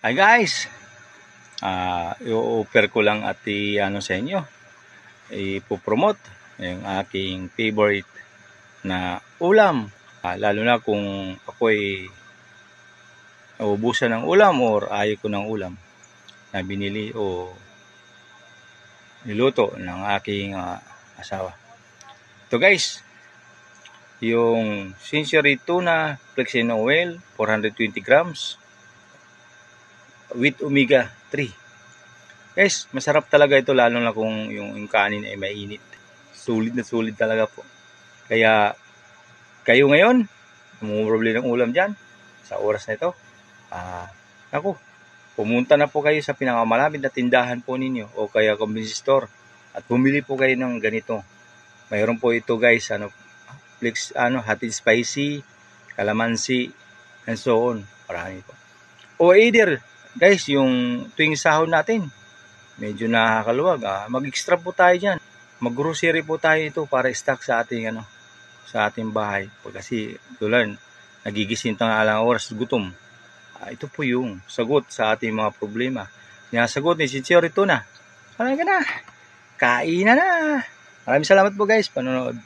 Hi guys! I-offer ko lang at sa inyo, ipopromote yung aking favorite na ulam. Lalo na kung ako'y naubusan ng ulam or ayaw ko ng ulam na binili o niluto ng aking asawa. Ito guys, yung Century Tuna Flexing Oil, 420 grams. With omega 3. Guys, masarap talaga ito lalo na kung yung kanin ay mainit. Sulit na sulit talaga po. Kaya kayo ngayon, namumroblema ng ulam dyan sa oras na ito. Pumunta na po kayo sa pinakamalapit na tindahan po ninyo o kaya convenience store at bumili po kayo ng ganito. Mayroon po ito guys, hot and spicy, calamansi, and so on. Marami po. O either guys, yung tuwing sahod natin, medyo nakakaluwag. Mag-extra po tayo dyan. Mag-grocery po tayo ito para stock sa ating, sa ating bahay. Kasi tulad, nagigising tayo alang oras gutom. Ito po yung sagot sa ating mga problema. Sagot ni Century Tuna. Maraming ka na. Kain na. Maraming salamat po guys, panonood.